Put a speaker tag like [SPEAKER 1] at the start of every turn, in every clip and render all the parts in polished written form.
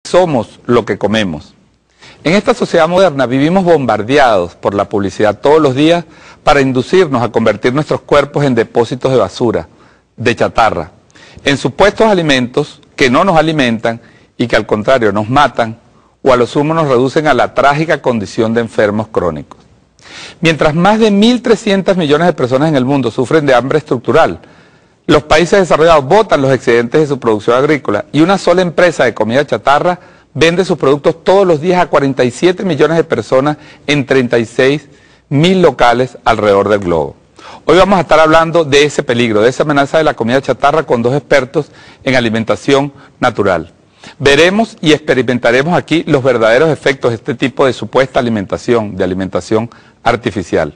[SPEAKER 1] Somos lo que comemos. En esta sociedad moderna vivimos bombardeados por la publicidad todos los días para inducirnos a convertir nuestros cuerpos en depósitos de basura, de chatarra, en supuestos alimentos que no nos alimentan y que al contrario nos matan o a lo sumo nos reducen a la trágica condición de enfermos crónicos. Mientras más de 1.300 millones de personas en el mundo sufren de hambre estructural, los países desarrollados botan los excedentes de su producción agrícola y una sola empresa de comida chatarra vende sus productos todos los días a 47 millones de personas en 36.000 locales alrededor del globo. Hoy vamos a estar hablando de ese peligro, de esa amenaza de la comida chatarra con dos expertos en alimentación natural. Veremos y experimentaremos aquí los verdaderos efectos de este tipo de supuesta alimentación, de alimentación artificial.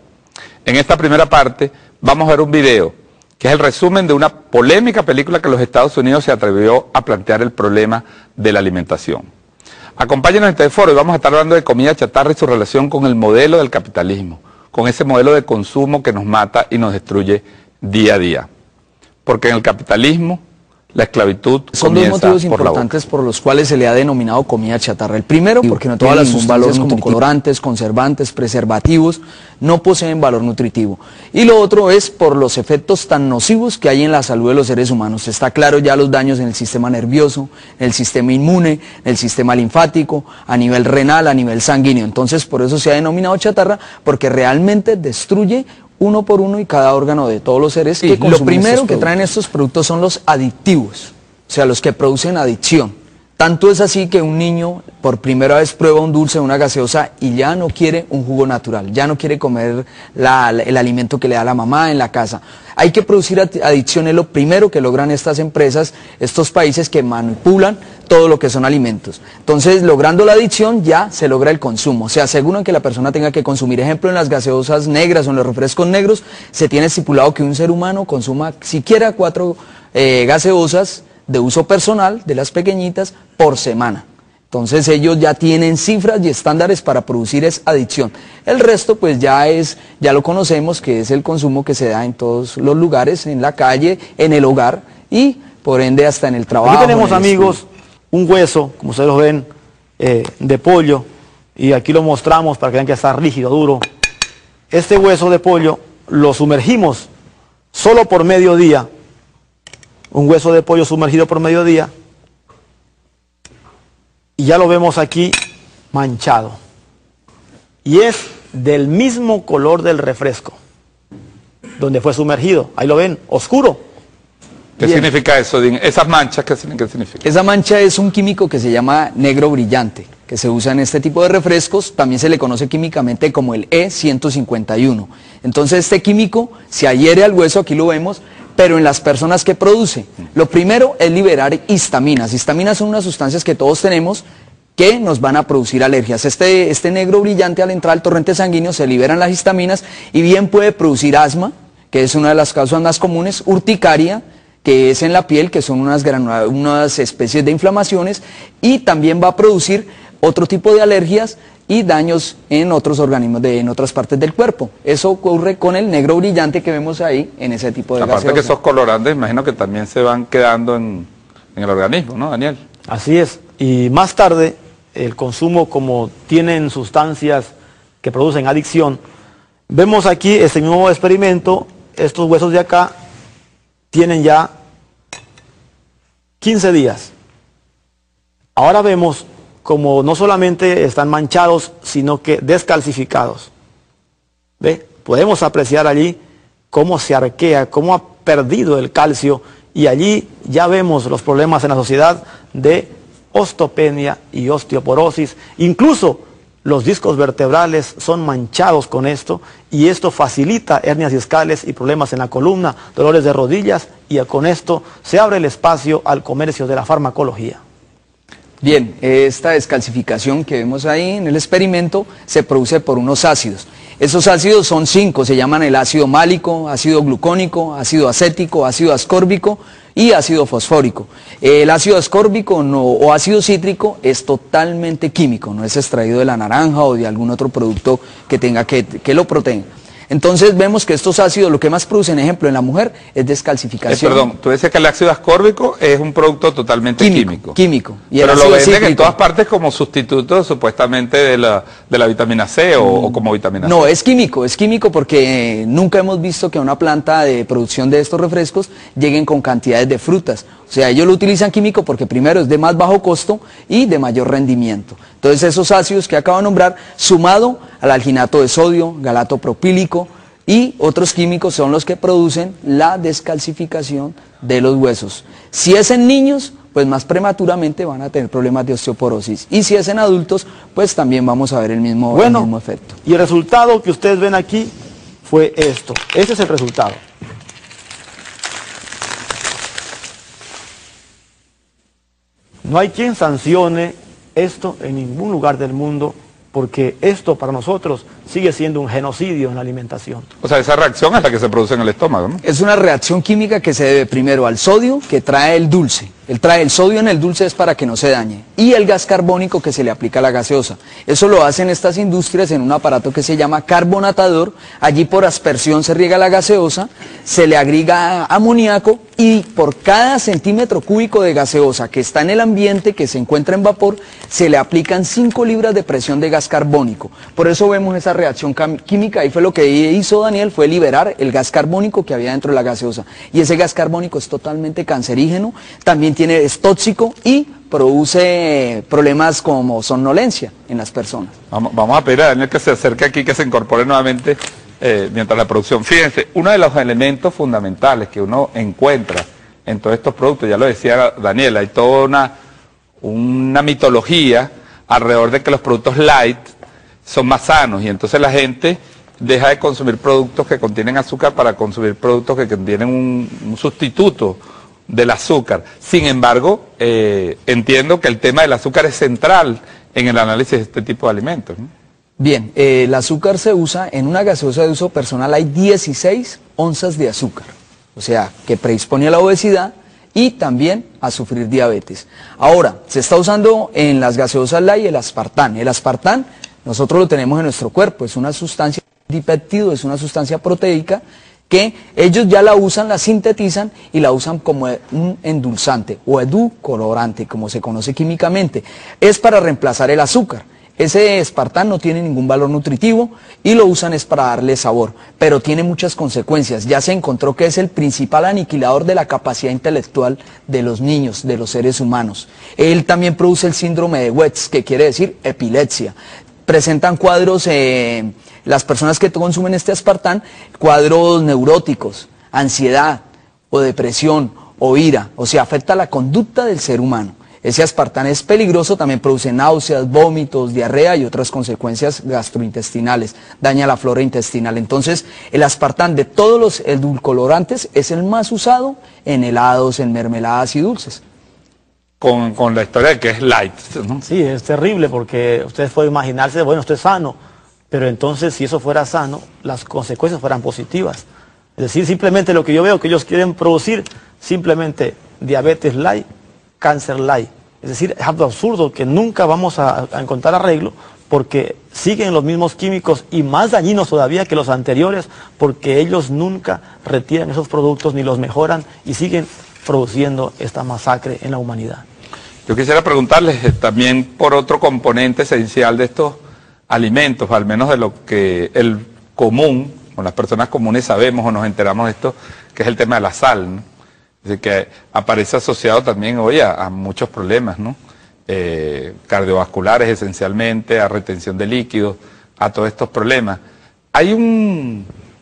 [SPEAKER 1] En esta primera parte vamos a ver un video que es el resumen de una polémica película que los Estados Unidos se atrevió a plantear el problema de la alimentación. Acompáñenos en este foro y vamos a estar hablando de comida chatarra y su relación con el modelo del capitalismo, con ese modelo de consumo que nos mata y nos destruye día a día. Porque en el capitalismo la esclavitud
[SPEAKER 2] son dos motivos importantes por los cuales se le ha denominado comida chatarra. El primero, porque no todas las sustancias como colorantes, conservantes, preservativos, no poseen valor nutritivo. Y lo otro es por los efectos tan nocivos que hay en la salud de los seres humanos. Está claro ya los daños en el sistema nervioso, en el sistema inmune, en el sistema linfático, a nivel renal, a nivel sanguíneo. Entonces, por eso se ha denominado chatarra, porque realmente destruye uno por uno y cada órgano de todos los seres que consumen. Lo primero que traen estos productos son los adictivos, o sea, los que producen adicción. Tanto es así que un niño por primera vez prueba un dulce, una gaseosa y ya no quiere un jugo natural, ya no quiere comer el alimento que le da la mamá en la casa. Hay que producir adicción, es lo primero que logran estas empresas, estos países que manipulan todo lo que son alimentos. Entonces, logrando la adicción ya se logra el consumo, se aseguran que la persona tenga que consumir. Ejemplo, en las gaseosas negras o en los refrescos negros se tiene estipulado que un ser humano consuma siquiera 4 gaseosas de uso personal, de las pequeñitas, por semana. Entonces ellos ya tienen cifras y estándares para producir esa adicción. El resto pues ya lo conocemos, que es el consumo que se da en todos los lugares, en la calle, en el hogar y por ende hasta en el trabajo.
[SPEAKER 3] Aquí tenemos, amigos, un hueso, como ustedes lo ven, de pollo, y aquí lo mostramos para que vean que está rígido, duro. Este hueso de pollo lo sumergimos solo por mediodía. Un hueso de pollo sumergido por mediodía y ya lo vemos aquí manchado y es del mismo color del refresco donde fue sumergido. Ahí lo ven, oscuro.
[SPEAKER 1] ¿Qué significa eso? ¿Esas manchas qué significa?
[SPEAKER 2] Esa mancha es un químico que se llama negro brillante, que se usa en este tipo de refrescos. También se le conoce químicamente como el E151. Entonces este químico se adhiere al hueso, aquí lo vemos, pero en las personas que produce. Lo primero es liberar histaminas. Histaminas son unas sustancias que todos tenemos que nos van a producir alergias. Este negro brillante al entrar al torrente sanguíneo se liberan las histaminas y bien puede producir asma, que es una de las causas más comunes, urticaria, que es en la piel, que son unas especies de inflamaciones, y también va a producir otro tipo de alergias y daños en otros organismos, en otras partes del cuerpo. Eso ocurre con el negro brillante que vemos ahí en ese tipo de gaseosa.
[SPEAKER 1] Aparte que esos colorantes, imagino que también se van quedando en el organismo, ¿no, Daniel?
[SPEAKER 3] Así es, y más tarde el consumo, como tienen sustancias que producen adicción, vemos aquí este mismo experimento, estos huesos de acá tienen ya 15 días. Ahora vemos como no solamente están manchados, sino que descalcificados. ¿Ve? Podemos apreciar allí cómo se arquea, cómo ha perdido el calcio, y allí ya vemos los problemas en la sociedad de osteopenia y osteoporosis. Incluso los discos vertebrales son manchados con esto, y esto facilita hernias discales y problemas en la columna, dolores de rodillas, y con esto se abre el espacio al comercio de la farmacología.
[SPEAKER 2] Bien, esta descalcificación que vemos ahí en el experimento se produce por unos ácidos. Esos ácidos son 5, se llaman el ácido málico, ácido glucónico, ácido acético, ácido ascórbico y ácido fosfórico. El ácido ascórbico o ácido cítrico es totalmente químico, no es extraído de la naranja o de algún otro producto que lo protenga. Entonces vemos que estos ácidos lo que más producen, ejemplo, en la mujer es descalcificación.
[SPEAKER 1] Perdón, tú decías que el ácido ascórbico es un producto totalmente químico.
[SPEAKER 2] Químico.
[SPEAKER 1] Y pero lo venden en todas partes como sustituto supuestamente de la vitamina C o como vitamina C.
[SPEAKER 2] No, es químico porque nunca hemos visto que a una planta de producción de estos refrescos lleguen con cantidades de frutas. O sea, ellos lo utilizan químico porque primero es de más bajo costo y de mayor rendimiento. Entonces esos ácidos que acabo de nombrar, sumado al alginato de sodio, galato propílico y otros químicos son los que producen la descalcificación de los huesos. Si es en niños, pues más prematuramente van a tener problemas de osteoporosis. Y si es en adultos, pues también vamos a ver el mismo efecto.
[SPEAKER 3] Y el resultado que ustedes ven aquí fue esto. Ese es el resultado. No hay quien sancione esto en ningún lugar del mundo, porque esto para nosotros sigue siendo un genocidio en la alimentación.
[SPEAKER 1] O sea, esa reacción es la que se produce en el estómago, ¿no?
[SPEAKER 2] Es una reacción química que se debe primero al sodio que trae el dulce. Él trae el sodio en el dulce es para que no se dañe. Y el gas carbónico que se le aplica a la gaseosa. Eso lo hacen estas industrias en un aparato que se llama carbonatador. Allí por aspersión se riega la gaseosa, se le agrega amoníaco y por cada centímetro cúbico de gaseosa que está en el ambiente, que se encuentra en vapor, se le aplican 5 libras de presión de gas carbónico. Por eso vemos esa reacción química y fue lo que hizo Daniel, fue liberar el gas carbónico que había dentro de la gaseosa. Y ese gas carbónico es totalmente cancerígeno, también es tóxico y produce problemas como somnolencia en las personas.
[SPEAKER 1] Vamos a pedir a Daniel que se acerque aquí, que se incorpore nuevamente mientras la producción. Fíjense, uno de los elementos fundamentales que uno encuentra en todos estos productos, ya lo decía Daniel, hay toda una mitología alrededor de que los productos light son más sanos y entonces la gente deja de consumir productos que contienen azúcar para consumir productos que contienen un sustituto del azúcar. Sin embargo, entiendo que el tema del azúcar es central en el análisis de este tipo de alimentos, ¿no?
[SPEAKER 2] Bien, el azúcar se usa, en una gaseosa de uso personal hay 16 onzas de azúcar, o sea, que predispone a la obesidad y también a sufrir diabetes. Ahora, se está usando en las gaseosas light el aspartán. El aspartán nosotros lo tenemos en nuestro cuerpo, es una sustancia dipéptido, es una sustancia proteica que ellos ya la usan, la sintetizan y la usan como un endulzante o edulcorante, como se conoce químicamente. Es para reemplazar el azúcar. Ese aspartán no tiene ningún valor nutritivo y lo usan es para darle sabor, pero tiene muchas consecuencias. Ya se encontró que es el principal aniquilador de la capacidad intelectual de los niños, de los seres humanos. Él también produce el síndrome de West, que quiere decir epilepsia. Presentan cuadros, las personas que consumen este aspartán, cuadros neuróticos, ansiedad o depresión o ira, o sea, afecta la conducta del ser humano. Ese aspartán es peligroso, también produce náuseas, vómitos, diarrea y otras consecuencias gastrointestinales, daña la flora intestinal. Entonces, el aspartán de todos los edulcorantes es el más usado en helados, en mermeladas y dulces.
[SPEAKER 1] Con la historia de que es light, ¿no?
[SPEAKER 3] Sí, es terrible porque ustedes pueden imaginarse, bueno, esto es sano, pero entonces si eso fuera sano, las consecuencias fueran positivas. Es decir, simplemente lo que yo veo que ellos quieren producir, simplemente diabetes light, cáncer light. Es decir, es algo absurdo que nunca vamos a encontrar arreglo porque siguen los mismos químicos y más dañinos todavía que los anteriores porque ellos nunca retiran esos productos ni los mejoran y siguen produciendo esta masacre en la humanidad.
[SPEAKER 1] Yo quisiera preguntarles también por otro componente esencial de estos alimentos, al menos de lo que el común, o las personas comunes sabemos o nos enteramos de esto, que es el tema de la sal, ¿no? Es decir, que aparece asociado también hoy a muchos problemas, ¿no? Cardiovasculares esencialmente, a retención de líquidos, a todos estos problemas. Hay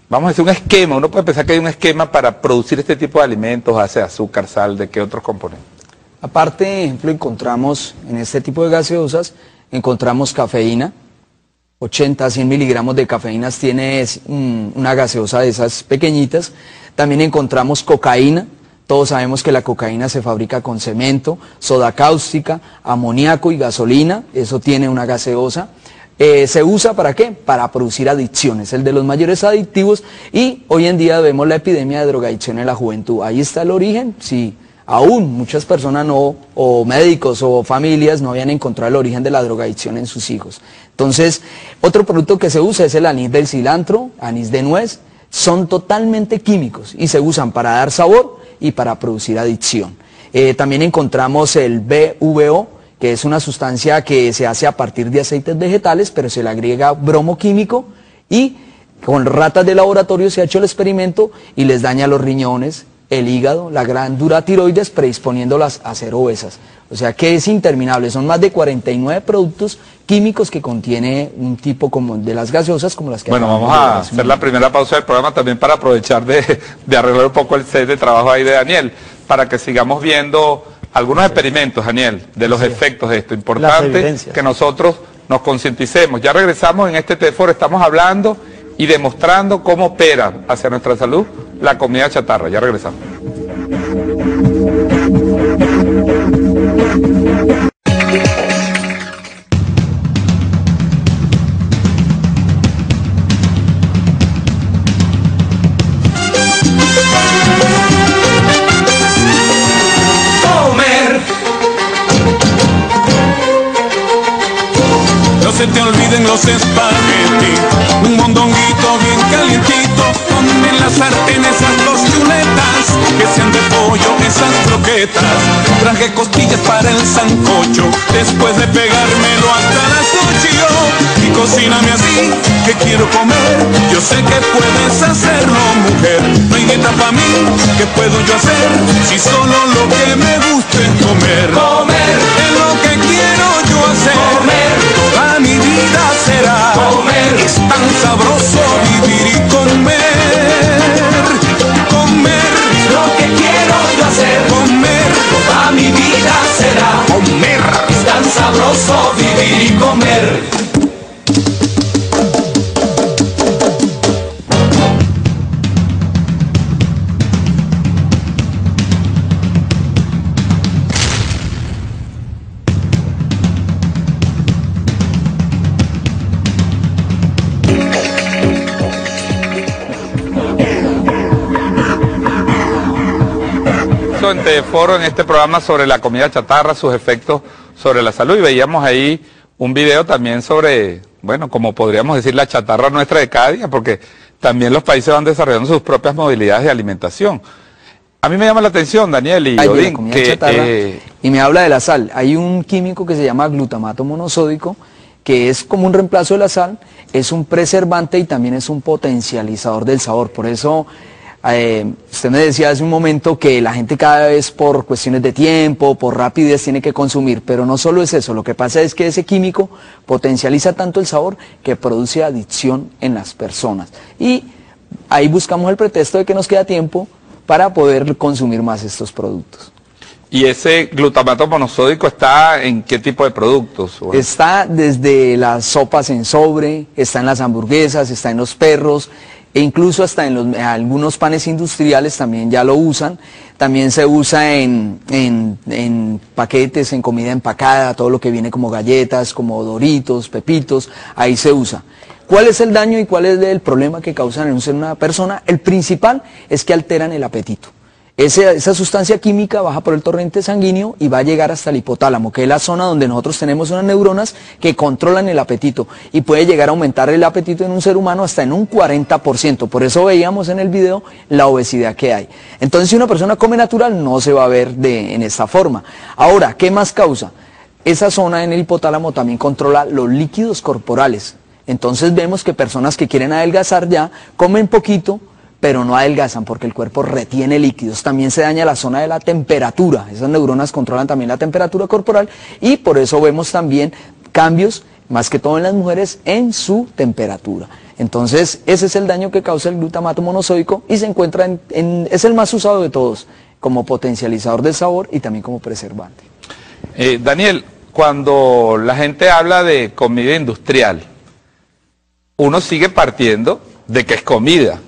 [SPEAKER 1] vamos a decir, un esquema, uno puede pensar que hay un esquema para producir este tipo de alimentos, hace azúcar, sal, ¿de qué otros componentes?
[SPEAKER 2] Aparte, por ejemplo, encontramos en este tipo de gaseosas, encontramos cafeína, 80 a 100 miligramos de cafeína tiene una gaseosa de esas pequeñitas. También encontramos cocaína. Todos sabemos que la cocaína se fabrica con cemento, soda cáustica, amoníaco y gasolina. Eso tiene una gaseosa. ¿Se usa para qué? Para producir adicciones, el de los mayores adictivos. Y hoy en día vemos la epidemia de drogadicción en la juventud. Ahí está el origen, sí. aún muchas personas no, o médicos o familias no habían encontrado el origen de la drogadicción en sus hijos. Entonces, otro producto que se usa es el anís del cilantro, anís de nuez, son totalmente químicos y se usan para dar sabor y para producir adicción. También encontramos el BVO, que es una sustancia que se hace a partir de aceites vegetales, pero se le agrega bromo químico y con ratas de laboratorio se ha hecho el experimento y les daña los riñones, el hígado, la glándula tiroides, predisponiéndolas a ser obesas. O sea que es interminable, son más de 49 productos químicos que contiene un tipo como de las gaseosas, como las que...
[SPEAKER 1] Bueno, vamos a hacer la primera pausa del programa también para aprovechar de arreglar un poco el set de trabajo ahí de Daniel, para que sigamos viendo algunos experimentos, Daniel, de los efectos de esto. Importante que nosotros nos concienticemos. Ya regresamos en este T-Foro, estamos hablando y demostrando cómo opera hacia nuestra salud la comida chatarra. Ya regresamos.
[SPEAKER 4] Se te olviden los espaguetis, un mondonguito bien calientito, ponme en las sartenes esas dos chuletas, que sean de pollo esas croquetas, traje costillas para el sancocho, después de pegármelo hasta las 8, y cocíname así, que quiero comer, yo sé que puedes hacerlo, mujer, no hay dieta para mí, ¿qué puedo yo hacer, si solo lo que me gusta es comer, comer, es lo que quiero yo hacer, comer, toda mi vida será comer, es tan sabroso vivir y comer, comer, es lo que quiero yo hacer, comer, toda mi vida será comer, es tan sabroso vivir y comer.
[SPEAKER 1] En T-Foro, en este programa sobre la comida chatarra, sus efectos sobre la salud, y veíamos ahí un video también sobre, bueno, como podríamos decir, la chatarra nuestra de cada día, porque también los países van desarrollando sus propias modalidades de alimentación. A mí me llama la atención, Daniel y Odín, que
[SPEAKER 2] y me habla de la sal. Hay un químico que se llama glutamato monosódico, que es como un reemplazo de la sal, es un preservante y también es un potencializador del sabor. Por eso usted me decía hace un momento que la gente cada vez por cuestiones de tiempo, por rapidez tiene que consumir, pero no solo es eso, lo que pasa es que ese químico potencializa tanto el sabor que produce adicción en las personas. Y ahí buscamos el pretexto de que nos queda tiempo para poder consumir más estos productos.
[SPEAKER 1] ¿Y ese glutamato monosódico está en qué tipo de productos? Bueno.
[SPEAKER 2] Está desde las sopas en sobre, está en las hamburguesas, está en los perros, e incluso hasta en algunos panes industriales también ya lo usan. También se usa en paquetes, en comida empacada, todo lo que viene como galletas, como Doritos, Pepitos, ahí se usa. ¿Cuál es el daño y cuál es el problema que causan en una persona? El principal es que alteran el apetito. Esa sustancia química baja por el torrente sanguíneo y va a llegar hasta el hipotálamo, que es la zona donde nosotros tenemos unas neuronas que controlan el apetito y puede llegar a aumentar el apetito en un ser humano hasta en un 40%. Por eso veíamos en el video la obesidad que hay. Entonces, si una persona come natural, no se va a ver en esta forma. Ahora, ¿qué más causa? Esa zona en el hipotálamo también controla los líquidos corporales. Entonces vemos que personas que quieren adelgazar ya comen poquito, pero no adelgazan porque el cuerpo retiene líquidos. También se daña la zona de la temperatura. Esas neuronas controlan también la temperatura corporal y por eso vemos también cambios, más que todo en las mujeres, en su temperatura. Entonces, ese es el daño que causa el glutamato monosódico y se encuentra es el más usado de todos, como potencializador del sabor y también como preservante.
[SPEAKER 1] Daniel, cuando la gente habla de comida industrial, uno sigue partiendo de que es comida,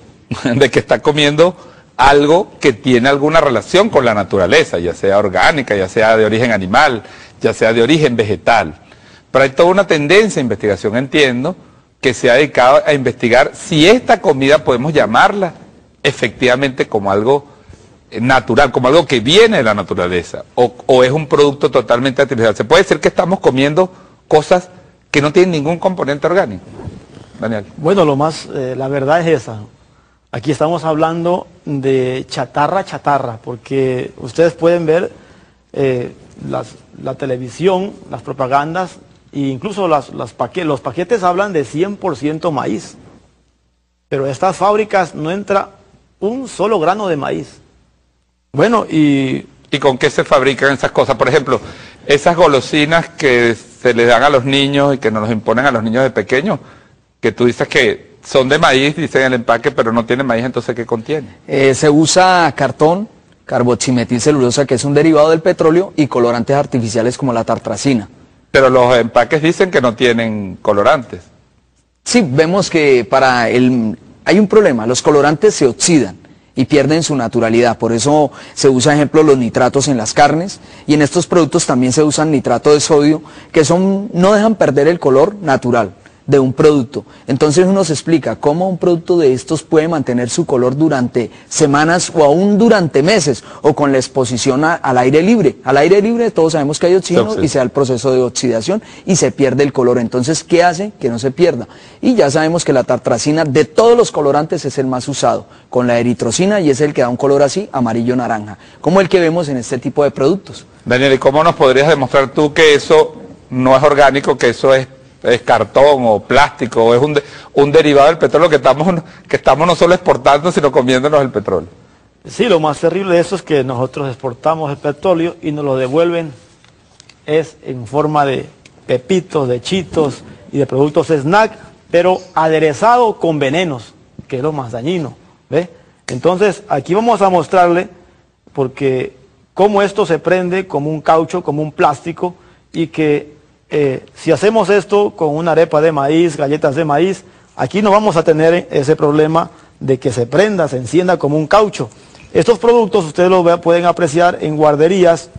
[SPEAKER 1] de que está comiendo algo que tiene alguna relación con la naturaleza, ya sea orgánica, ya sea de origen animal, ya sea de origen vegetal. Pero hay toda una tendencia a investigación, entiendo, que se ha dedicado a investigar si esta comida podemos llamarla efectivamente como algo natural, como algo que viene de la naturaleza, o es un producto totalmente artificial. ¿Se puede decir que estamos comiendo cosas que no tienen ningún componente orgánico? Daniel.
[SPEAKER 3] Bueno, la verdad es esa. Aquí estamos hablando de chatarra, porque ustedes pueden ver la televisión, las propagandas, e incluso los paquetes hablan de 100% maíz. Pero estas fábricas no entra un solo grano de maíz. Bueno, ¿Y
[SPEAKER 1] con qué se fabrican esas cosas? Por ejemplo, esas golosinas que se les dan a los niños y que nos los imponen a los niños de pequeños, que tú dices que son de maíz, dicen el empaque, pero no tienen maíz, entonces ¿qué contiene?
[SPEAKER 2] Se usa cartón, carboximetilcelulosa, que es un derivado del petróleo, y colorantes artificiales como la tartracina.
[SPEAKER 1] Pero los empaques dicen que no tienen colorantes.
[SPEAKER 2] Sí, vemos que hay un problema, los colorantes se oxidan y pierden su naturalidad, por eso se usa, ejemplo, los nitratos en las carnes, y en estos productos también se usan nitrato de sodio, que no dejan perder el color natural de un producto. Entonces uno se explica cómo un producto de estos puede mantener su color durante semanas o aún durante meses, o con la exposición al aire libre. Al aire libre todos sabemos que hay oxígeno y se da el proceso de oxidación y se pierde el color. Entonces, ¿qué hace? Que no se pierda. Y ya sabemos que la tartracina de todos los colorantes es el más usado, con la eritrocina, y es el que da un color así, amarillo-naranja, como el que vemos en este tipo de productos.
[SPEAKER 1] Daniel, ¿y cómo nos podrías demostrar tú que eso no es orgánico, que eso es cartón o plástico, o es un derivado del petróleo que estamos no solo exportando, sino comiéndonos el petróleo?
[SPEAKER 3] Sí, lo más terrible de eso es que nosotros exportamos el petróleo y nos lo devuelven en forma de pepitos, de chitos y de productos snack, pero aderezado con venenos, que es lo más dañino, ¿ve? Entonces, aquí vamos a mostrarle cómo esto se prende como un caucho, como un plástico, y que si hacemos esto con una arepa de maíz, galletas de maíz, aquí no vamos a tener ese problema de que se prenda, se encienda como un caucho. Estos productos ustedes los pueden apreciar en guarderías,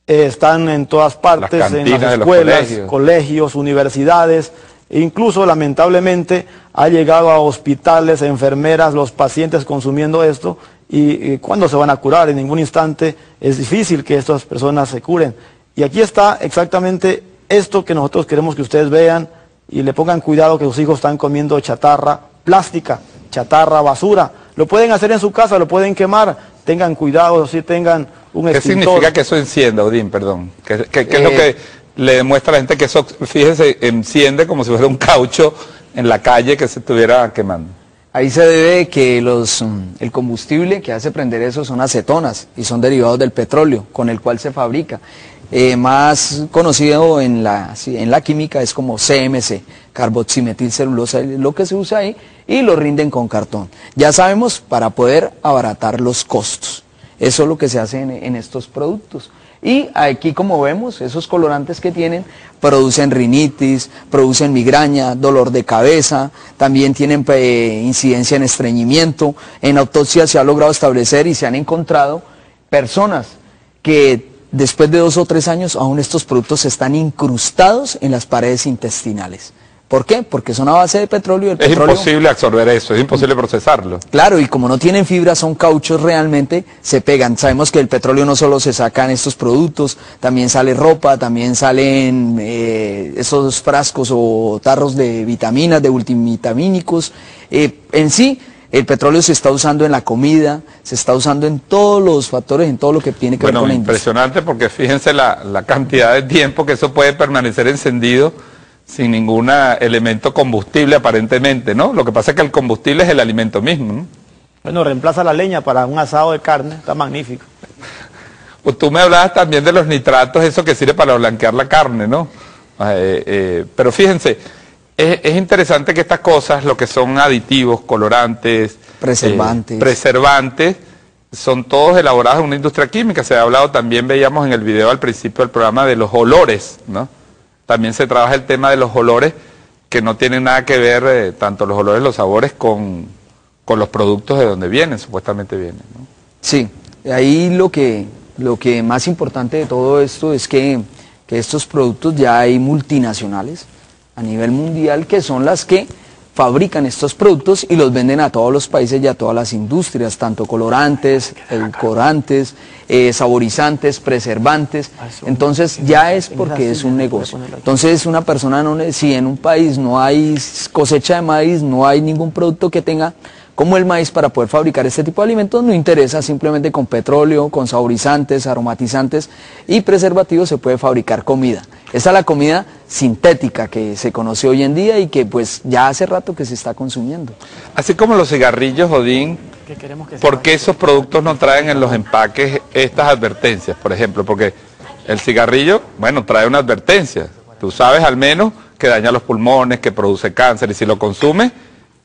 [SPEAKER 3] están en todas partes, en las escuelas, colegios, universidades, e incluso lamentablemente ha llegado a hospitales, enfermeras, los pacientes consumiendo esto, y ¿cuándo se van a curar? En ningún instante. Es difícil que estas personas se curen. Y aquí está exactamente esto que nosotros queremos que ustedes vean y le pongan cuidado, que sus hijos están comiendo chatarra plástica, chatarra basura. Lo pueden hacer en su casa, lo pueden quemar, tengan cuidado, si tengan un extintor.
[SPEAKER 1] ¿Qué significa que eso encienda, Odín, perdón? ¿Qué es lo que le demuestra a la gente que eso, fíjese, enciende como si fuera un caucho en la calle que se estuviera quemando?
[SPEAKER 2] Ahí se debe que el combustible que hace prender eso son acetonas, y son derivados del petróleo con el cual se fabrica. Más conocido en la química es como CMC, carboximetilcelulosa, lo que se usa ahí, y lo rinden con cartón. Ya sabemos, para poder abaratar los costos. Eso es lo que se hace en estos productos. Y aquí, como vemos, esos colorantes que tienen producen rinitis, producen migraña, dolor de cabeza, también tienen incidencia en estreñimiento. En autopsia se ha logrado establecer y se han encontrado personas que después de 2 o 3 años aún estos productos están incrustados en las paredes intestinales. ¿Por qué? Porque son a base de petróleo.
[SPEAKER 1] Es imposible absorber eso, es imposible procesarlo.
[SPEAKER 2] Claro, y como no tienen fibra, son cauchos, realmente se pegan. Sabemos que el petróleo no solo se saca en estos productos, también sale ropa, también salen esos frascos o tarros de vitaminas, de multivitamínicos. En sí, el petróleo se está usando en la comida, se está usando en todos los factores, en todo lo que tiene que ver con la industria.
[SPEAKER 1] Impresionante, porque fíjense la cantidad de tiempo que eso puede permanecer encendido sin ningún elemento combustible aparentemente, ¿no? Lo que pasa es que el combustible es el alimento mismo, ¿no?
[SPEAKER 3] Bueno, reemplaza la leña para un asado de carne, está magnífico.
[SPEAKER 1] Pues tú me hablabas también de los nitratos, eso que sirve para blanquear la carne, ¿no? Pero fíjense, es interesante que estas cosas, lo que son aditivos, colorantes, preservantes, son todos elaborados en una industria química. Se ha hablado, también veíamos en el video al principio del programa, de los olores, ¿no? También se trabaja el tema de los olores, que no tienen nada que ver, tanto los olores, los sabores, con los productos de donde vienen, supuestamente vienen, ¿no?
[SPEAKER 2] Sí, ahí lo que más importante de todo esto es que estos productos ya hay multinacionales a nivel mundial que son las que fabrican estos productos y los venden a todos los países y a todas las industrias, tanto colorantes, edulcorantes, saborizantes, preservantes. Entonces ya es porque es un negocio. Entonces una persona, si en un país no hay cosecha de maíz, no hay ningún producto que tenga como el maíz para poder fabricar este tipo de alimentos, no interesa, simplemente con petróleo, con saborizantes, aromatizantes y preservativos se puede fabricar comida. Esa es la comida sintética que se conoce hoy en día y que pues ya hace rato que se está consumiendo.
[SPEAKER 1] Así como los cigarrillos, Odín, ¿por qué esos productos no traen en los empaques estas advertencias, por ejemplo? Porque el cigarrillo, bueno, trae una advertencia. Tú sabes al menos que daña los pulmones, que produce cáncer y si lo consumes,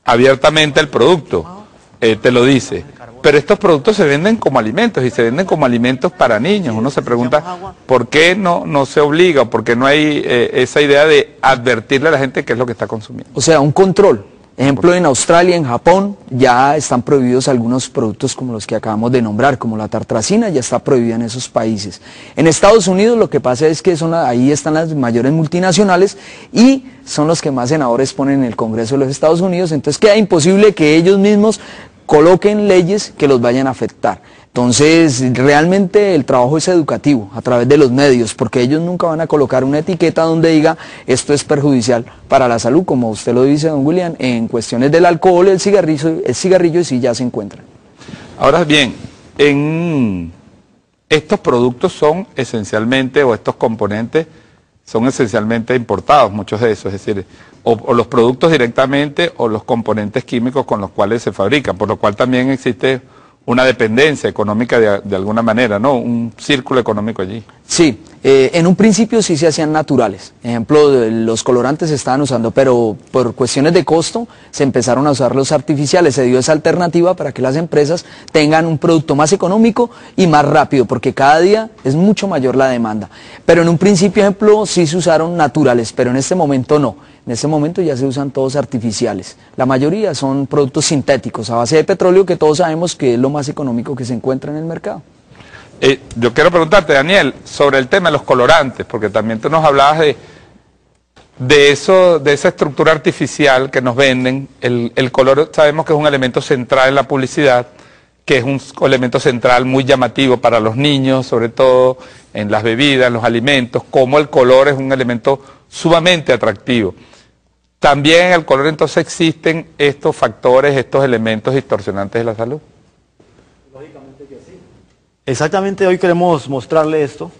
[SPEAKER 1] abiertamente el producto te lo dice, pero estos productos se venden como alimentos y se venden como alimentos para niños. Uno se pregunta por qué no se obliga o por qué no hay esa idea de advertirle a la gente qué es lo que está consumiendo.
[SPEAKER 2] O sea, un control. Ejemplo, en Australia, en Japón, ya están prohibidos algunos productos como los que acabamos de nombrar, como la tartrazina, ya está prohibida en esos países. En Estados Unidos lo que pasa es que ahí están las mayores multinacionales y son los que más senadores ponen en el Congreso de los Estados Unidos, entonces queda imposible que ellos mismos coloquen leyes que los vayan a afectar. Entonces, realmente el trabajo es educativo, a través de los medios, porque ellos nunca van a colocar una etiqueta donde diga esto es perjudicial para la salud, como usted lo dice, don William, en cuestiones del alcohol, el cigarrillo sí ya se encuentran.
[SPEAKER 1] Ahora bien, estos productos son esencialmente, o estos componentes son esencialmente importados, muchos de esos, es decir, o los productos directamente o los componentes químicos con los cuales se fabrican, por lo cual también existe una dependencia económica de alguna manera, ¿no? Un círculo económico allí.
[SPEAKER 2] Sí, en un principio sí se hacían naturales. Ejemplo, los colorantes se estaban usando, pero por cuestiones de costo se empezaron a usar los artificiales. Se dio esa alternativa para que las empresas tengan un producto más económico y más rápido, porque cada día es mucho mayor la demanda. Pero en un principio, ejemplo, sí se usaron naturales, pero en este momento no. En este momento ya se usan todos artificiales. La mayoría son productos sintéticos a base de petróleo, que todos sabemos que es lo más económico que se encuentra en el mercado.
[SPEAKER 1] Yo quiero preguntarte, Daniel, sobre el tema de los colorantes, porque también tú nos hablabas de esa estructura artificial que nos venden. El color sabemos que es un elemento central en la publicidad, que es un elemento central muy llamativo para los niños, sobre todo en las bebidas, en los alimentos, como el color es un elemento sumamente atractivo. También en el color entonces existen estos factores, estos elementos distorsionantes de la salud.
[SPEAKER 3] Lógicamente que sí. Exactamente, hoy queremos mostrarle esto,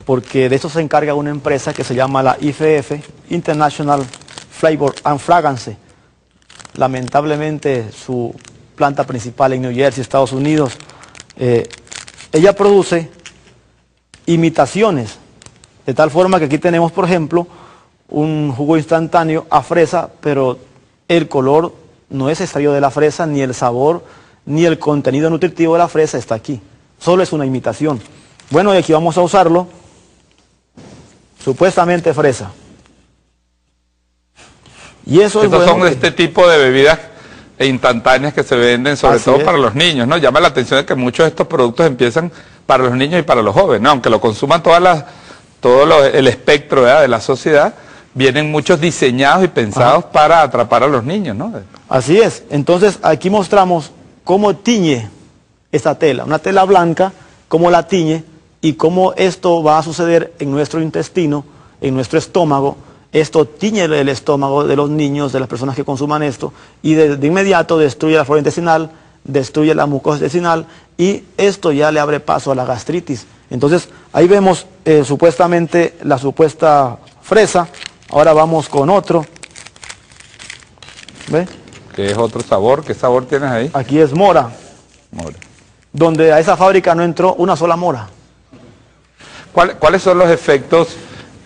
[SPEAKER 3] porque de esto se encarga una empresa que se llama la IFF, International Flavor and Fragrance. Lamentablemente su planta principal en New Jersey, Estados Unidos, ella produce imitaciones, de tal forma que aquí tenemos, por ejemplo, un jugo instantáneo a fresa, pero el color no es extraído de la fresa, ni el sabor, ni el contenido nutritivo de la fresa está aquí. Solo es una imitación. Bueno, y aquí vamos a usarlo, supuestamente fresa. Y eso
[SPEAKER 1] Estos son de este tipo de bebidas instantáneas que se venden, sobre todo para los niños, ¿no? Llama la atención de que muchos de estos productos empiezan para los niños y para los jóvenes, ¿no? Aunque lo consuman todo el espectro, ¿verdad?, de la sociedad, vienen muchos diseñados y pensados para atrapar a los niños, ¿no?
[SPEAKER 3] Así es. Entonces aquí mostramos cómo tiñe esta tela, una tela blanca, cómo la tiñe y cómo esto va a suceder en nuestro intestino, en nuestro estómago. Esto tiñe el estómago de los niños, de las personas que consuman esto, y de inmediato destruye la flora intestinal, destruye la mucosa intestinal, y esto ya le abre paso a la gastritis. Entonces ahí vemos supuestamente la supuesta fresa. Ahora vamos con otro. ¿Ve?
[SPEAKER 1] ¿Qué es otro sabor? ¿Qué sabor tienes ahí?
[SPEAKER 3] Aquí es mora.
[SPEAKER 1] Mora.
[SPEAKER 3] Donde a esa fábrica no entró una sola mora.
[SPEAKER 1] ¿Cuáles son los efectos?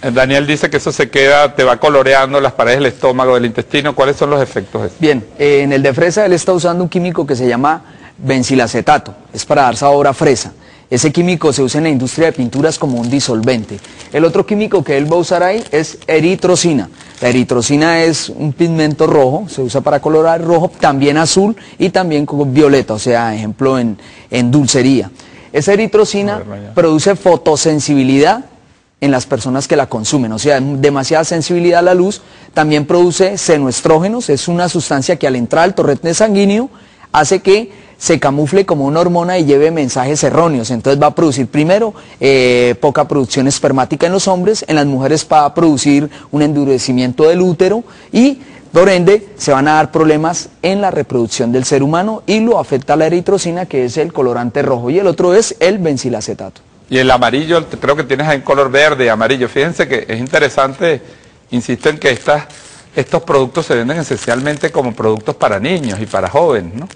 [SPEAKER 1] Daniel dice que eso se queda, te va coloreando las paredes del estómago, del intestino. ¿Cuáles son los efectos?
[SPEAKER 2] Bien, en el de fresa él está usando un químico que se llama benzilacetato. Es para dar sabor a fresa. Ese químico se usa en la industria de pinturas como un disolvente. El otro químico que él va a usar ahí es eritrocina. La eritrocina es un pigmento rojo, se usa para colorar rojo, también azul y también con violeta, o sea, ejemplo en dulcería. Esa eritrocina produce fotosensibilidad en las personas que la consumen, o sea, demasiada sensibilidad a la luz. También produce senoestrógenos, es una sustancia que al entrar al torrente sanguíneo hace que se camufle como una hormona y lleve mensajes erróneos. Entonces va a producir primero poca producción espermática en los hombres, en las mujeres va a producir un endurecimiento del útero y por ende se van a dar problemas en la reproducción del ser humano y lo afecta la eritrocina, que es el colorante rojo, y el otro es el bencilacetato. Y el amarillo, creo que tienes ahí en color verde y amarillo. Fíjense que es interesante, insisto en que estos productos se venden esencialmente como productos para niños y para jóvenes, ¿no?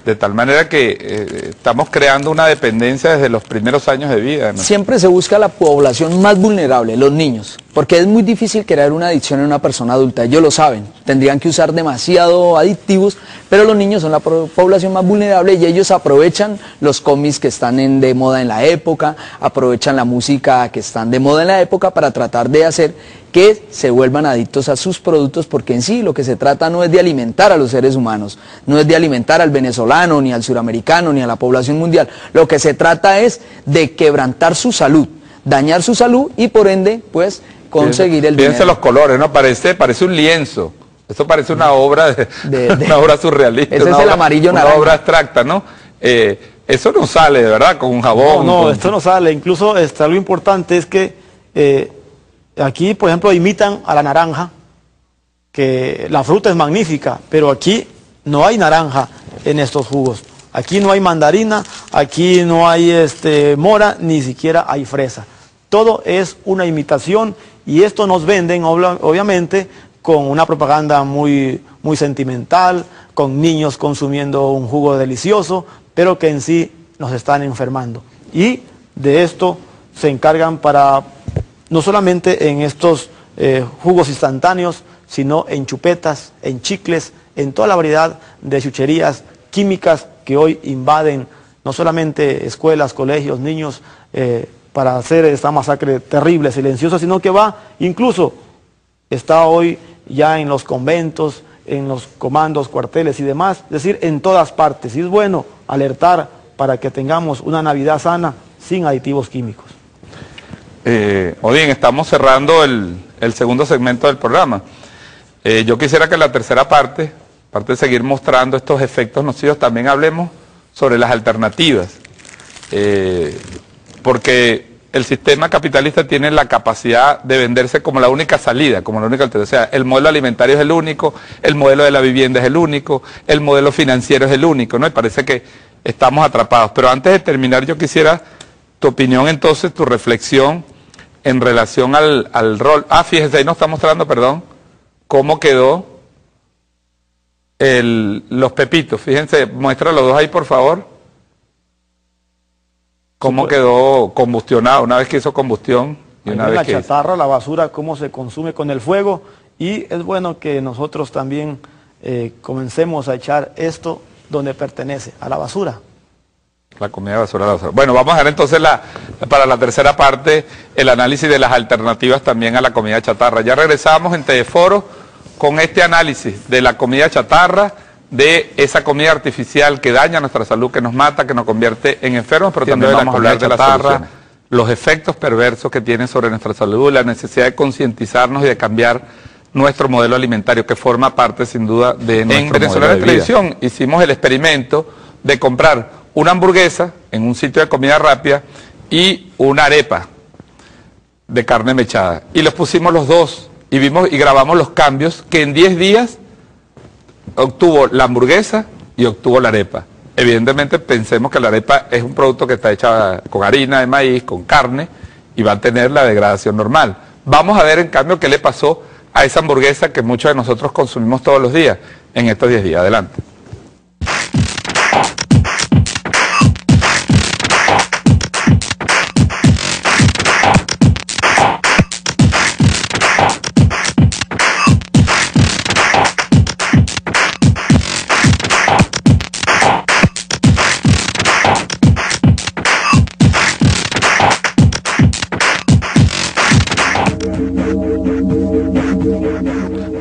[SPEAKER 2] De tal manera que estamos creando una dependencia desde los primeros años de vida, ¿no? Siempre se busca la población más vulnerable, los niños, porque es muy difícil crear una adicción en una persona adulta, ellos lo saben, tendrían que usar demasiado adictivos, pero los niños son la población más vulnerable y ellos aprovechan los cómics que están de moda en la época, aprovechan la música que están de moda en la época para tratar de hacer que se vuelvan adictos a sus productos, porque en sí lo que se trata no es de alimentar a los seres humanos, no es de alimentar al venezolano, ni al suramericano, ni a la población mundial. Lo que se trata es de quebrantar su salud, dañar su salud y por ende, pues, conseguir el dinero. Fíjense los colores, ¿no? Parece un lienzo. Esto parece una obra, una obra surrealista. Ese es el amarillo naranja. Una obra abstracta, ¿no? Eso no sale, de verdad, con un jabón.
[SPEAKER 3] No, esto no sale. Incluso algo importante es que aquí, por ejemplo, imitan a la naranja, que la fruta es magnífica, pero aquí no hay naranja en estos jugos. Aquí no hay mandarina, aquí no hay mora, ni siquiera hay fresa. Todo es una imitación y esto nos venden, obviamente, con una propaganda muy, muy sentimental, con niños consumiendo un jugo delicioso, pero que en sí nos están enfermando. Y de esto se encargan para, no solamente en estos jugos instantáneos, sino en chupetas, en chicles, en toda la variedad de chucherías químicas que hoy invaden no solamente escuelas, colegios, niños, para hacer esta masacre terrible, silenciosa, sino que incluso está hoy ya en los conventos, en los comandos, cuarteles y demás, es decir, en todas partes. Y es bueno alertar para que tengamos una Navidad sana sin aditivos químicos.
[SPEAKER 1] Odín, estamos cerrando el segundo segmento del programa. Yo quisiera que en la tercera parte, aparte de seguir mostrando estos efectos nocivos, también hablemos sobre las alternativas. Porque el sistema capitalista tiene la capacidad de venderse como la única salida, como la única alternativa. O sea, el modelo alimentario es el único, el modelo de la vivienda es el único, el modelo financiero es el único, ¿no? Y parece que estamos atrapados. Pero antes de terminar, yo quisiera tu opinión entonces, tu reflexión en relación al rol. Fíjense, ahí nos está mostrando, perdón, cómo quedó los pepitos. Fíjense, muestra los dos ahí, por favor. Cómo quedó combustionado una vez que hizo combustión. Y una vez
[SPEAKER 3] la chatarra, la basura, cómo se consume con el fuego. Y es bueno que nosotros también comencemos a echar esto donde pertenece, a la basura.
[SPEAKER 1] La comida de basura, la basura. Bueno, vamos a ver entonces para la tercera parte el análisis de las alternativas también a la comida chatarra. Ya regresamos en Teleforo con este análisis de la comida chatarra, de esa comida artificial que daña nuestra salud, que nos mata, que nos convierte en enfermos, pero también vamos a hablar de la chatarra, los efectos perversos que tiene sobre nuestra salud, la necesidad de concientizarnos y de cambiar nuestro modelo alimentario, que forma parte sin duda de nuestro modelo de vida. En Venezuela Televisión hicimos el experimento de comprar una hamburguesa en un sitio de comida rápida y una arepa de carne mechada. Y los pusimos los dos y vimos y grabamos los cambios que en 10 días obtuvo la hamburguesa y obtuvo la arepa. Evidentemente pensemos que la arepa es un producto que está hecha con harina de maíz, con carne, y va a tener la degradación normal. Vamos a ver en cambio qué le pasó a esa hamburguesa que muchos de nosotros consumimos todos los días en estos 10 días. Adelante.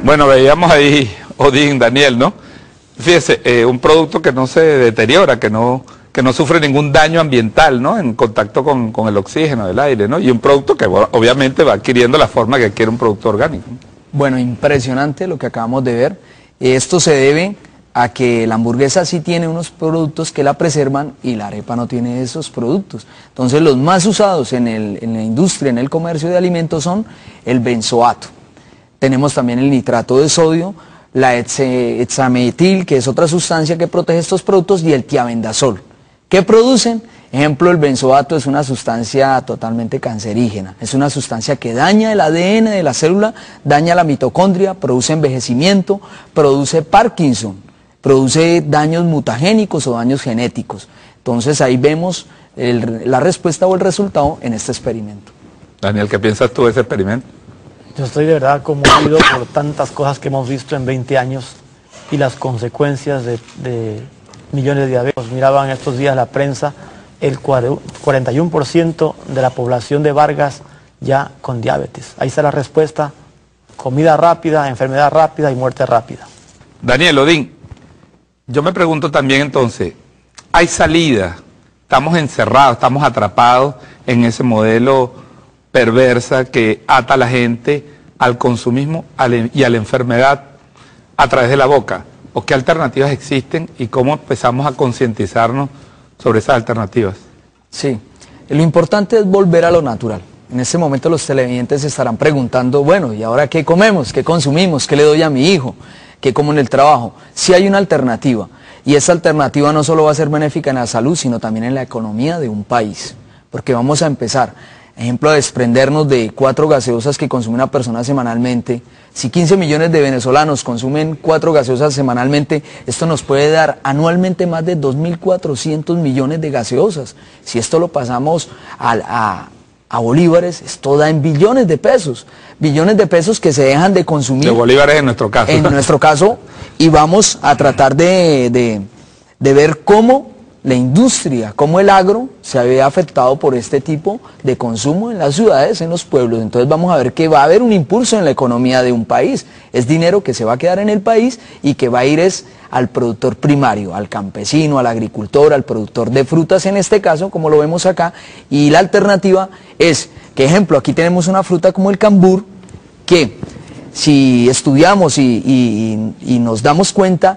[SPEAKER 1] Bueno, veíamos ahí, Odín, Daniel, ¿no? Fíjese, un producto que no se deteriora, que no que no sufre ningún daño ambiental, ¿no? En contacto con el oxígeno del aire, ¿no? Y un producto que obviamente va adquiriendo la forma que adquiere un producto orgánico.
[SPEAKER 2] Bueno, impresionante lo que acabamos de ver. Esto se debe a que la hamburguesa sí tiene unos productos que la preservan y la arepa no tiene esos productos. Entonces los más usados en la industria, en el comercio de alimentos son el benzoato. Tenemos también el nitrato de sodio, la hexametil, que es otra sustancia que protege estos productos, y el tiabendazol. ¿Qué producen? Ejemplo, el benzoato es una sustancia totalmente cancerígena, es una sustancia que daña el ADN de la célula, daña la mitocondria, produce envejecimiento, produce Parkinson, produce daños mutagénicos o daños genéticos. Entonces ahí vemos la respuesta o el resultado en este experimento.
[SPEAKER 1] Daniel, ¿qué piensas tú de ese experimento?
[SPEAKER 3] Yo estoy de verdad conmovido por tantas cosas que hemos visto en 20 años y las consecuencias de millones de diabéticos. Miraban estos días la prensa, el 41% de la población de Vargas ya con diabetes. Ahí está la respuesta: comida rápida, enfermedad rápida y muerte rápida.
[SPEAKER 1] Daniel, Odín, yo me pregunto también entonces, ¿hay salida? Estamos encerrados, estamos atrapados en ese modelo perversa que ata a la gente al consumismo y a la enfermedad a través de la boca. ¿O qué alternativas existen y cómo empezamos a concientizarnos sobre esas alternativas?
[SPEAKER 2] Sí, lo importante es volver a lo natural. En este momento los televidentes se estarán preguntando, bueno, ¿y ahora qué comemos? ¿Qué consumimos? ¿Qué le doy a mi hijo? ¿Qué como en el trabajo? Sí hay una alternativa, y esa alternativa no solo va a ser benéfica en la salud, sino también en la economía de un país, porque vamos a empezar, ejemplo, a desprendernos de 4 gaseosas que consume una persona semanalmente. Si 15 millones de venezolanos consumen 4 gaseosas semanalmente, esto nos puede dar anualmente más de 2.400 millones de gaseosas. Si esto lo pasamos a bolívares, esto da en billones de pesos que se dejan de consumir.
[SPEAKER 1] De bolívares en nuestro caso.
[SPEAKER 2] En nuestro caso, y vamos a tratar de ver cómo la industria, cómo el agro se ve afectado por este tipo de consumo en las ciudades, en los pueblos. Entonces vamos a ver que va a haber un impulso en la economía de un país. Es dinero que se va a quedar en el país y que va a ir al productor primario, al campesino, al agricultor, al productor de frutas en este caso, como lo vemos acá. Y la alternativa es que, ejemplo, aquí tenemos una fruta como el cambur, que si estudiamos y nos damos cuenta,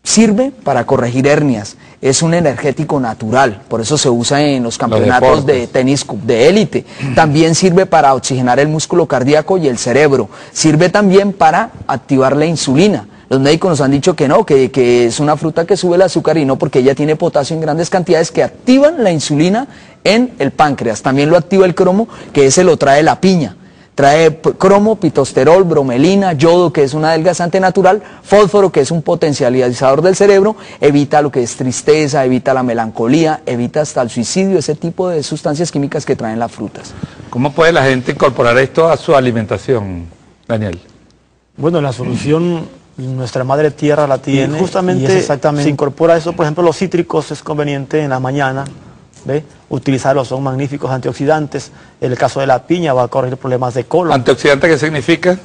[SPEAKER 2] sirve para corregir hernias, es un energético natural, por eso se usa en los campeonatos de tenis de élite. También sirve para oxigenar el músculo cardíaco y el cerebro, sirve también para activar la insulina. Los médicos nos han dicho que no, que es una fruta que sube el azúcar, y no, porque ella tiene potasio en grandes cantidades que activan la insulina en el páncreas. También lo activa el cromo, que ese lo trae la piña. Trae cromo, pitosterol, bromelina, yodo, que es un adelgazante natural, fósforo, que es un potencializador del cerebro, evita lo que es tristeza, evita la melancolía, evita hasta el suicidio, ese tipo de sustancias químicas que traen las frutas.
[SPEAKER 1] ¿Cómo puede la gente incorporar esto a su alimentación, Daniel?
[SPEAKER 3] Bueno, la solución nuestra madre tierra la tiene, y justamente se incorpora eso. Por ejemplo, los cítricos es conveniente en la mañana, ¿ve? Utilizarlos, son magníficos antioxidantes. En el caso de la piña va a corregir problemas de colon.
[SPEAKER 1] ¿Antioxidante qué significa?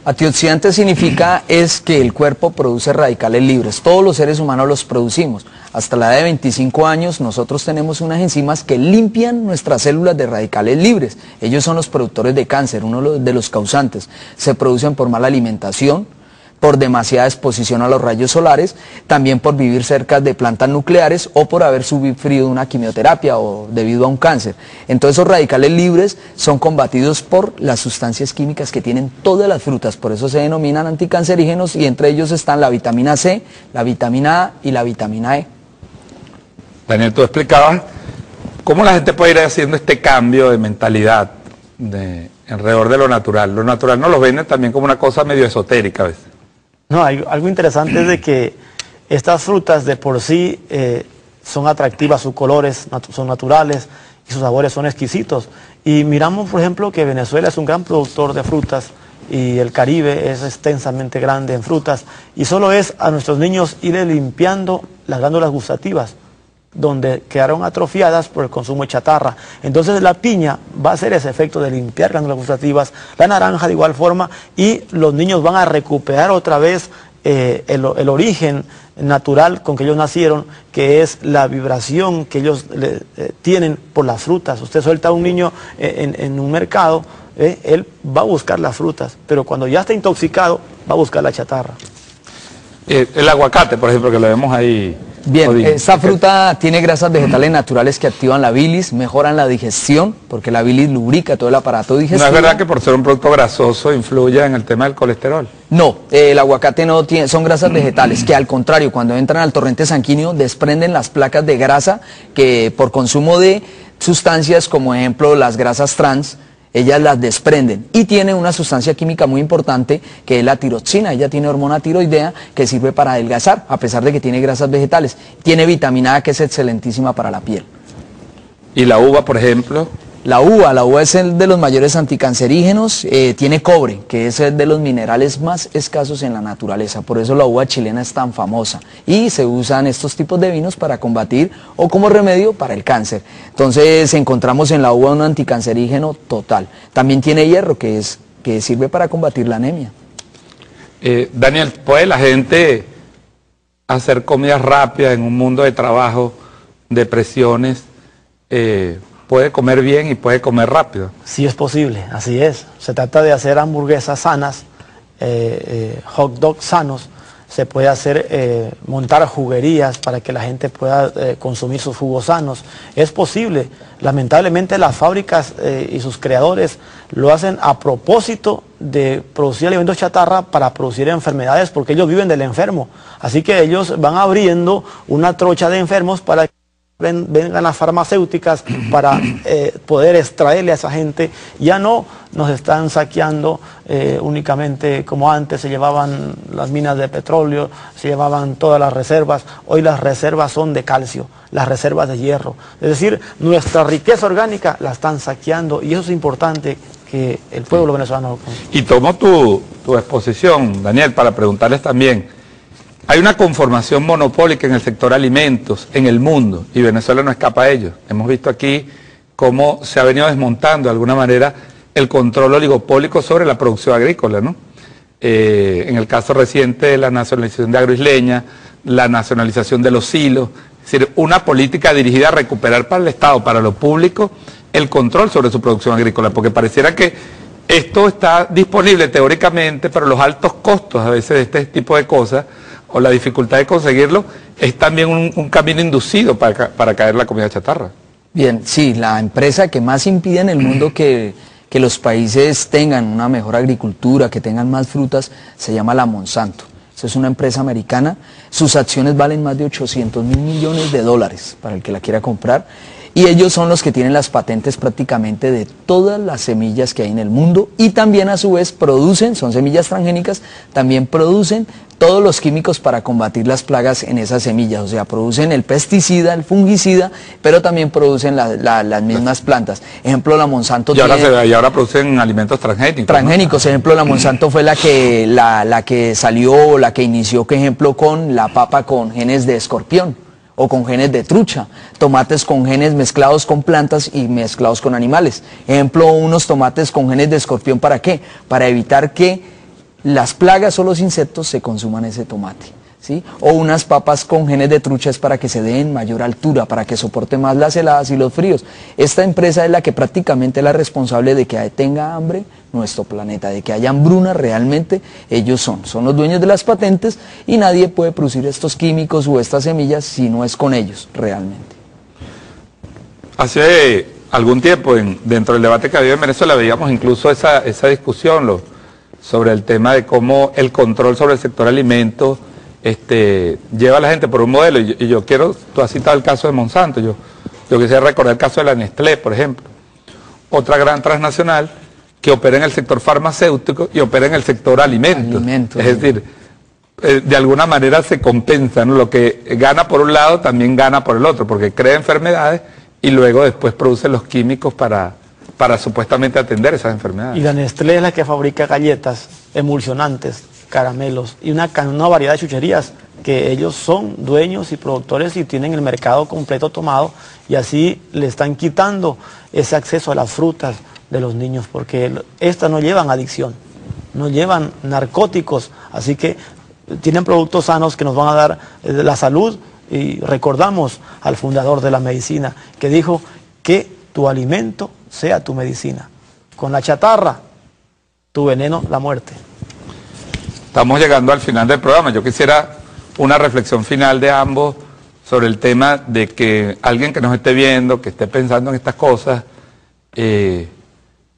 [SPEAKER 2] Antioxidante significa es que el cuerpo produce radicales libres. Todos los seres humanos los producimos. Hasta la edad de 25 años nosotros tenemos unas enzimas que limpian nuestras células de radicales libres. Ellos son los productores de cáncer, uno de los causantes. Se producen por mala alimentación, por demasiada exposición a los rayos solares, también por vivir cerca de plantas nucleares o por haber sufrido una quimioterapia o debido a un cáncer. Entonces esos radicales libres son combatidos por las sustancias químicas que tienen todas las frutas, por eso se denominan anticancerígenos, y entre ellos están la vitamina C, la vitamina A y la vitamina E.
[SPEAKER 1] Daniel, tú explicabas cómo la gente puede ir haciendo este cambio de mentalidad alrededor de lo natural. Lo natural nos lo venden también como una cosa medio esotérica a veces.
[SPEAKER 3] No, algo interesante es de que estas frutas de por sí son atractivas, sus colores son naturales y sus sabores son exquisitos. Y miramos, por ejemplo, que Venezuela es un gran productor de frutas y el Caribe es extensamente grande en frutas, y solo es a nuestros niños ir limpiando las glándulas gustativas, donde quedaron atrofiadas por el consumo de chatarra. Entonces la piña va a hacer ese efecto de limpiar glándulas gustativas, la naranja de igual forma, y los niños van a recuperar otra vez el origen natural con que ellos nacieron, que es la vibración que ellos tienen por las frutas. Usted suelta a un niño en un mercado, él va a buscar las frutas, pero cuando ya está intoxicado, va a buscar la chatarra.
[SPEAKER 1] El aguacate, por ejemplo, que lo vemos ahí.
[SPEAKER 2] Bien, esta fruta tiene grasas vegetales naturales que activan la bilis, mejoran la digestión, porque la bilis lubrica todo el aparato digestivo.
[SPEAKER 1] ¿No es verdad que por ser un producto grasoso influye en el tema del colesterol?
[SPEAKER 2] No, el aguacate no tiene, son grasas vegetales, que al contrario, cuando entran al torrente sanguíneo desprenden las placas de grasa que por consumo de sustancias como ejemplo las grasas trans, ellas las desprenden, y tiene una sustancia química muy importante que es la tiroxina. Ella tiene hormona tiroidea que sirve para adelgazar, a pesar de que tiene grasas vegetales. Tiene vitamina A que es excelentísima para la piel.
[SPEAKER 1] ¿Y la uva, por ejemplo?
[SPEAKER 2] La uva es el de los mayores anticancerígenos, tiene cobre, que es el de los minerales más escasos en la naturaleza, por eso la uva chilena es tan famosa, y se usan estos tipos de vinos para combatir o como remedio para el cáncer. Entonces encontramos en la uva un anticancerígeno total. También tiene hierro, que sirve para combatir la anemia.
[SPEAKER 1] Daniel, ¿puede la gente hacer comida rápida en un mundo de trabajo, de presiones? Puede comer bien y puede comer rápido.
[SPEAKER 3] Sí es posible, así es. Se trata de hacer hamburguesas sanas, hot dogs sanos. Se puede hacer, montar juguerías para que la gente pueda consumir sus jugos sanos. Es posible. Lamentablemente las fábricas y sus creadores lo hacen a propósito de producir alimentos chatarra para producir enfermedades, porque ellos viven del enfermo. Así que ellos van abriendo una trocha de enfermos para que vengan las farmacéuticas para poder extraerle a esa gente. Ya no nos están saqueando únicamente como antes, se llevaban las minas de petróleo, se llevaban todas las reservas. Hoy las reservas son de calcio, las reservas de hierro. Es decir, nuestra riqueza orgánica la están saqueando, y eso es importante que el pueblo venezolano lo conozca.
[SPEAKER 1] Y tomo tu exposición, Daniel, para preguntarles también. Hay una conformación monopólica en el sector alimentos en el mundo, y Venezuela no escapa a ello. Hemos visto aquí cómo se ha venido desmontando de alguna manera el control oligopólico sobre la producción agrícola, ¿no? En el caso reciente de la nacionalización de Agroisleña, la nacionalización de los silos, es decir, una política dirigida a recuperar para el Estado, para lo público, el control sobre su producción agrícola, porque pareciera que esto está disponible teóricamente, pero los altos costos a veces de este tipo de cosas, o la dificultad de conseguirlo, es también un camino inducido para caer la comida chatarra. Bien,
[SPEAKER 2] sí, la empresa que más impide en el mundo que los países tengan una mejor agricultura, que tengan más frutas, se llama la Monsanto. Esa es una empresa americana, sus acciones valen más de 800.000 millones de dólares para el que la quiera comprar, y ellos son los que tienen las patentes prácticamente de todas las semillas que hay en el mundo, y también a su vez producen, son semillas transgénicas, también producen todos los químicos para combatir las plagas en esas semillas. O sea, producen el pesticida, el fungicida, pero también producen las mismas plantas. Ejemplo, la Monsanto
[SPEAKER 1] y ahora producen alimentos transgénicos.
[SPEAKER 2] Transgénicos, ¿no? Ejemplo, la Monsanto fue la que salió, la que inició, por ejemplo, con la papa con genes de escorpión, o con genes de trucha, tomates con genes mezclados con plantas y mezclados con animales. Ejemplo, unos tomates con genes de escorpión, ¿para qué? Para evitar que las plagas o los insectos se consuman ese tomate, ¿sí? O unas papas con genes de trucha es para que se den mayor altura, para que soporte más las heladas y los fríos. Esta empresa es la que prácticamente es la responsable de que tenga hambre nuestro planeta, de que haya hambruna realmente. Ellos son los dueños de las patentes, y nadie puede producir estos químicos o estas semillas si no es con ellos realmente.
[SPEAKER 1] Hace algún tiempo dentro del debate que había en Venezuela veíamos incluso esa discusión sobre el tema de cómo el control sobre el sector alimentos lleva a la gente por un modelo, y yo quiero, tú has citado el caso de Monsanto, yo quisiera recordar el caso de la Nestlé, por ejemplo, otra gran transnacional que opera en el sector farmacéutico y opera en el sector alimentos. Es decir, de alguna manera se compensa, ¿no? Lo que gana por un lado también gana por el otro, porque crea enfermedades y luego después produce los químicos para supuestamente atender esas enfermedades.
[SPEAKER 3] Y la Nestlé es la que fabrica galletas, emulsionantes, caramelos y una variedad de chucherías, que ellos son dueños y productores y tienen el mercado completo tomado, y así le están quitando ese acceso a las frutas de los niños, porque estas no llevan adicción, no llevan narcóticos, así que tienen productos sanos que nos van a dar la salud. Y recordamos al fundador de la medicina que dijo que tu alimento sea tu medicina. Con la chatarra, tu veneno, la muerte.
[SPEAKER 1] Estamos llegando al final del programa. Yo quisiera una reflexión final de ambos sobre el tema de que alguien que nos esté viendo, que esté pensando en estas cosas, ¿qué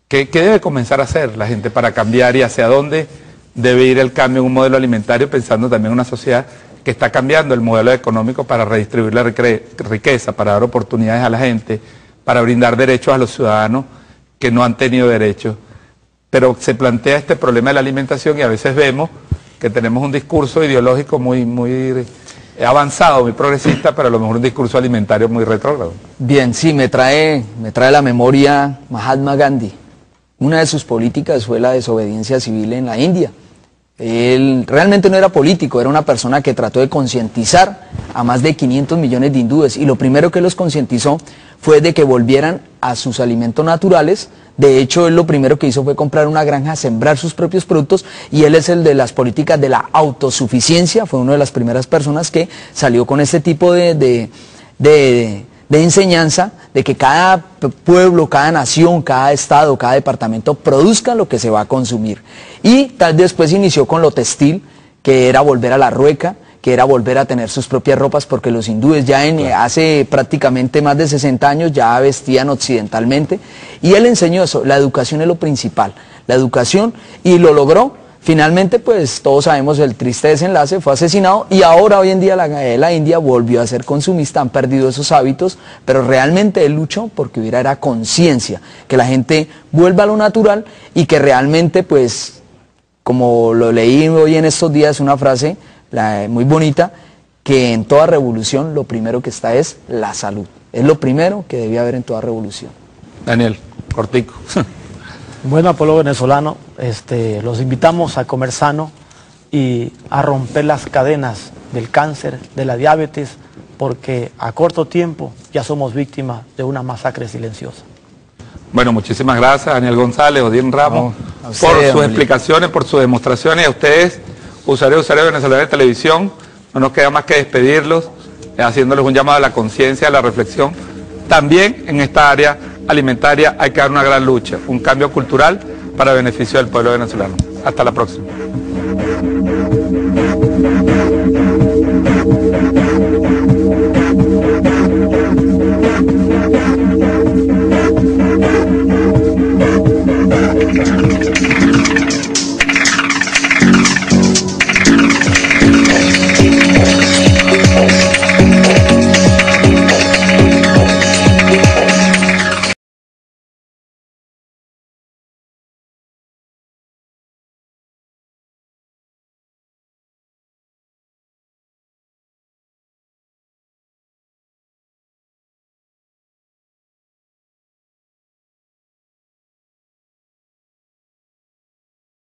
[SPEAKER 1] debe comenzar a hacer la gente para cambiar y hacia dónde debe ir el cambio en un modelo alimentario, pensando también en una sociedad que está cambiando el modelo económico para redistribuir la riqueza, para dar oportunidades a la gente, para brindar derechos a los ciudadanos que no han tenido derechos? Pero se plantea este problema de la alimentación y a veces vemos que tenemos un discurso ideológico muy avanzado, muy progresista, pero a lo mejor un discurso alimentario muy retrógrado.
[SPEAKER 2] Bien, sí, me trae a la memoria Mahatma Gandhi. Una de sus políticas fue la desobediencia civil en la India. Él realmente no era político, era una persona que trató de concientizar a más de 500 millones de hindúes, y lo primero que los concientizó fue de que volvieran a sus alimentos naturales. De hecho, él lo primero que hizo fue comprar una granja, sembrar sus propios productos, y él es el de las políticas de la autosuficiencia. Fue una de las primeras personas que salió con este tipo de enseñanza, de que cada pueblo, cada nación, cada estado, cada departamento produzca lo que se va a consumir. Y tal después inició con lo textil, que era volver a la rueca, que era volver a tener sus propias ropas, porque los hindúes ya hace prácticamente más de 60 años ya vestían occidentalmente, y él enseñó eso. La educación es lo principal, la educación, y lo logró. Finalmente, pues todos sabemos el triste desenlace, fue asesinado, y ahora hoy en día la India volvió a ser consumista, han perdido esos hábitos, pero realmente él luchó porque hubiera conciencia, que la gente vuelva a lo natural, y que realmente, pues, como lo leí hoy en estos días, una frase muy bonita, que en toda revolución lo primero que está es la salud. Es lo primero que debía haber en toda revolución.
[SPEAKER 1] Daniel, cortico.
[SPEAKER 3] Bueno, al pueblo venezolano, los invitamos a comer sano y a romper las cadenas del cáncer, de la diabetes, porque a corto tiempo ya somos víctimas de una masacre silenciosa.
[SPEAKER 1] Bueno, muchísimas gracias, Daniel González, Odín Ramos, por sus explicaciones, por sus demostraciones. A ustedes, usuarios venezolanos de televisión, no nos queda más que despedirlos, haciéndoles un llamado a la conciencia, a la reflexión. También en esta área alimentaria hay que dar una gran lucha, un cambio cultural para beneficio del pueblo venezolano. Hasta la próxima.